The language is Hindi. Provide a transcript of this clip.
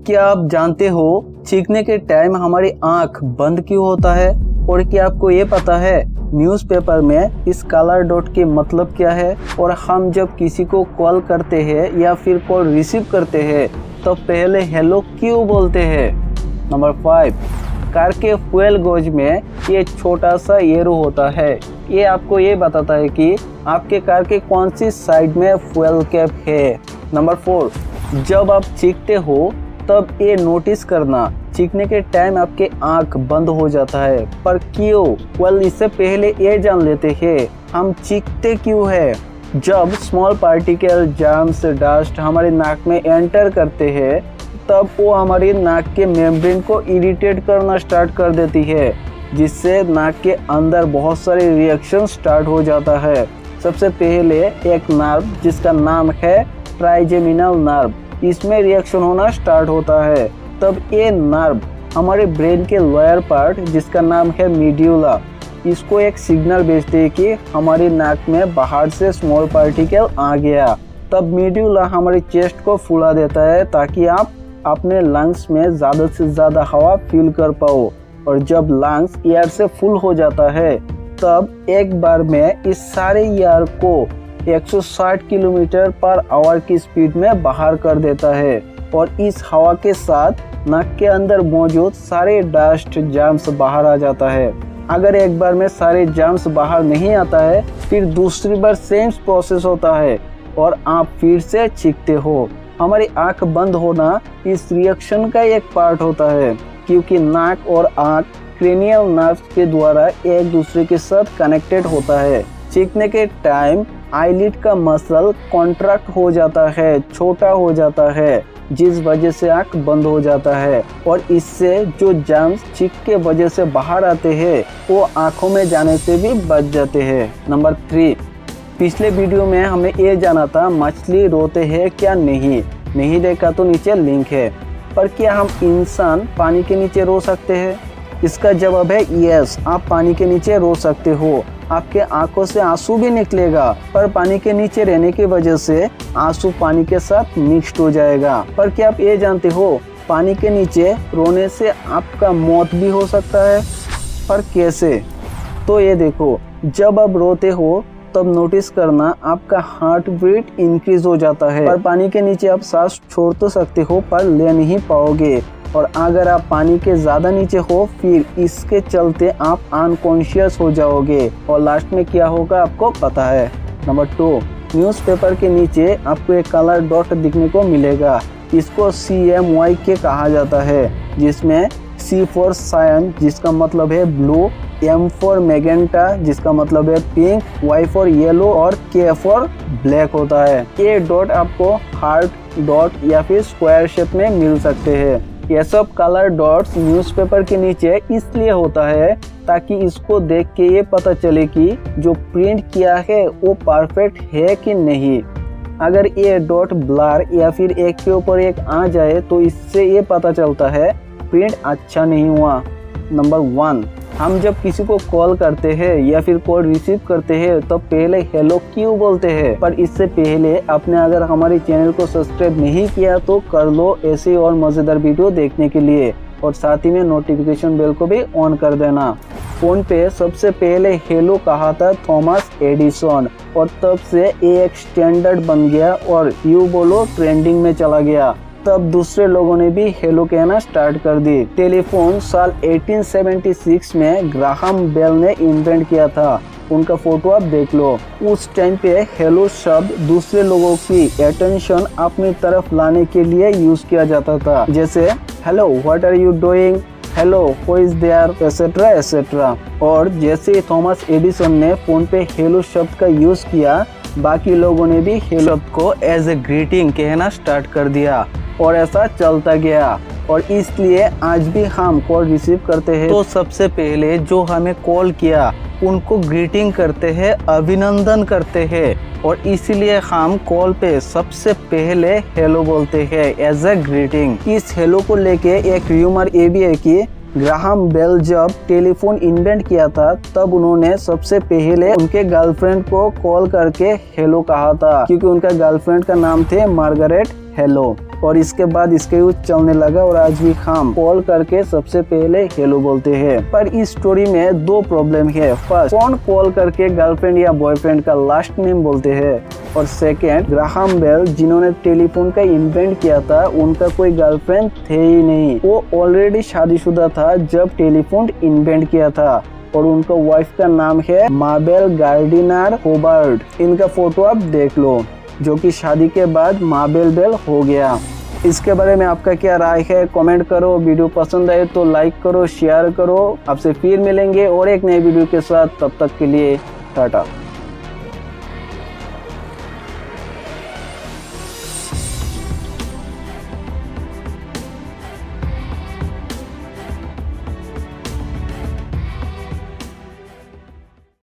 क्या आप जानते हो चीखने के टाइम हमारी आंख बंद क्यों होता है? और क्या आपको ये पता है न्यूज़पेपर में इस कलर डॉट के मतलब क्या है? और हम जब किसी को कॉल करते हैं या फिर कॉल रिसीव करते हैं तो पहले हेलो क्यों बोलते हैं? नंबर 5, कार के फ्यूल गॉज में ये छोटा सा एरो होता है। ये आपको ये बताता है कि आपके कार के कौन सी साइड में फ्यूल कैप है। नंबर 4, जब आप चीखते हो तब ये नोटिस करना चीखने के टाइम आपके आंख बंद हो जाता है। पर क्यों? वेल, इससे पहले ये जान लेते हैं हम चीखते क्यों है। जब स्मॉल पार्टिकल, जर्म्स, डस्ट हमारे नाक में एंटर करते हैं तब वो हमारी नाक के मेम्ब्रेन को इरिटेट करना स्टार्ट कर देती है, जिससे नाक के अंदर बहुत सारे रिएक्शन स्टार्ट हो जाता है। सबसे पहले एक नर्व जिसका नाम है ट्राइजेमिनल नर्व, इसमें रिएक्शन होना स्टार्ट होता है। तब ये नर्व हमारे ब्रेन के लोअर पार्ट जिसका नाम है मीड्यूला, इसको एक सिग्नल भेजते हैं कि हमारी नाक में बाहर से स्मॉल पार्टिकल आ गया। तब मीड्यूला हमारी चेस्ट को फुला देता है ताकि आप अपने लंग्स में ज़्यादा से ज़्यादा हवा फील कर पाओ। और जब लंग्स एयर से फुल हो जाता है तब एक बार में इस सारे एयर को 160 किलोमीटर पर आवर की स्पीड में बाहर कर देता है। और इस हवा के साथ नाक के अंदर मौजूद सारे डस्ट, जर्म्स बाहर आ जाता है। अगर एक बार में सारे जर्म्स बाहर नहीं आता है फिर दूसरी बार सेम प्रोसेस होता है और आप फिर से चीखते हो। हमारी आंख बंद होना इस रिएक्शन का एक पार्ट होता है, क्योंकि नाक और आंख क्रेनियल नर्व्स के द्वारा एक दूसरे के साथ कनेक्टेड होता है। चीखने के टाइम आईलिड का मसल कॉन्ट्रैक्ट हो जाता है, छोटा हो जाता है, जिस वजह से आंख बंद हो जाता है। और इससे जो जर्म्स चीख के वजह से बाहर आते हैं वो आंखों में जाने से भी बच जाते हैं। नंबर 3, पिछले वीडियो में हमें ये जाना था मछली रोते हैं क्या नहीं देखा तो नीचे लिंक है। पर क्या हम इंसान पानी के नीचे रो सकते हैं? इसका जवाब है यस, आप पानी के नीचे रो सकते हो। आपके आंखों से आंसू भी निकलेगा, पर पानी के नीचे रहने की वजह से आंसू पानी के साथ मिक्स्ड हो जाएगा। पर क्या आप ये जानते हो पानी के नीचे रोने से आपका मौत भी हो सकता है? पर कैसे? तो ये देखो, जब आप रोते हो तब नोटिस करना आपका हार्ट बीट इंक्रीज हो जाता है। पर पानी के नीचे आप सांस छोड़ तो सकते हो पर ले नहीं पाओगे। और अगर आप पानी के ज़्यादा नीचे हो फिर इसके चलते आप अनकॉन्शियस हो जाओगे। और लास्ट में क्या होगा आपको पता है। नंबर 2, न्यूज़पेपर के नीचे आपको एक कलर डॉट दिखने को मिलेगा। इसको CMYK कहा जाता है, जिसमें C फॉर सायन जिसका मतलब है ब्लू, M फॉर मैजेंटा जिसका मतलब है पिंक, Y फॉर येलो और K फॉर ब्लैक होता है। ये डॉट आपको हार्ट डॉट या फिर स्क्वायर शेप में मिल सकते हैं। ये सब कलर डॉट्स न्यूज़पेपर के नीचे इसलिए होता है ताकि इसको देख के ये पता चले कि जो प्रिंट किया है वो परफेक्ट है कि नहीं। अगर ये डॉट ब्लर या फिर एक के ऊपर एक आ जाए तो इससे ये पता चलता है प्रिंट अच्छा नहीं हुआ। नंबर 1, हम जब किसी को कॉल करते हैं या फिर कॉल रिसीव करते हैं तो पहले हेलो क्यों बोलते हैं? पर इससे पहले आपने अगर हमारे चैनल को सब्सक्राइब नहीं किया तो कर लो ऐसे और मज़ेदार वीडियो देखने के लिए, और साथ ही में नोटिफिकेशन बेल को भी ऑन कर देना। फोन पे सबसे पहले हेलो कहा था थॉमस एडिसन, और तब से ये एक स्टैंडर्ड बन गया और यू बोलो ट्रेंडिंग में चला गया। तब दूसरे लोगों ने भी हेलो कहना स्टार्ट कर दी। टेलीफोन साल 1876 में ग्राहम बेल ने इन्वेंट किया था। उनका फोटो आप देख लो। उस टाइम पे हेलो शब्द दूसरे लोगों की अटेंशन अपनी तरफ लाने के लिए यूज किया जाता था, जैसे hello what are you doing, hello who is there, et cetera et cetera. और जैसे ही थॉमस एडिसन ने फोन पे हेलो शब्द का यूज किया, बाकी लोगों ने भी हेलो शब्द को एज ए ग्रीटिंग कहना स्टार्ट कर दिया और ऐसा चलता गया। और इसलिए आज भी हम कॉल रिसीव करते हैं तो सबसे पहले जो हमें कॉल किया उनको ग्रीटिंग करते हैं, अभिनंदन करते हैं। और इसलिए हम कॉल पे सबसे पहले हेलो बोलते हैं एज ए ग्रीटिंग। इस हेलो को लेके एक र्यूमर ये भी है कि ग्राहम बेल जब टेलीफोन इन्वेंट किया था तब उन्होंने सबसे पहले उनके गर्लफ्रेंड को कॉल करके हेलो कहा था, क्योंकि उनका गर्लफ्रेंड का नाम थे मार्गरेट हेलो। और इसके बाद इसका यूज चलने लगा और आज भी हम कॉल करके सबसे पहले हेलो बोलते हैं। पर इस स्टोरी में दो प्रॉब्लम है। फर्स्ट, कौन कॉल करके गर्लफ्रेंड या बॉयफ्रेंड का लास्ट नेम बोलते हैं, और सेकेंड, ग्राहम बेल जिन्होंने टेलीफोन का इन्वेंट किया था उनका कोई गर्लफ्रेंड थे ही नहीं। वो ऑलरेडी शादीशुदा था जब टेलीफोन इन्वेंट किया था और उनका वाइफ का नाम है माबेल गार्डिनर होबार्ट। इनका फोटो आप देख लो, जो कि शादी के बाद माबेल बेल हो गया। इसके बारे में आपका क्या राय है कमेंट करो। वीडियो पसंद आए तो लाइक करो, शेयर करो। आपसे फिर मिलेंगे और एक नए वीडियो के साथ, तब तक के लिए टाटा।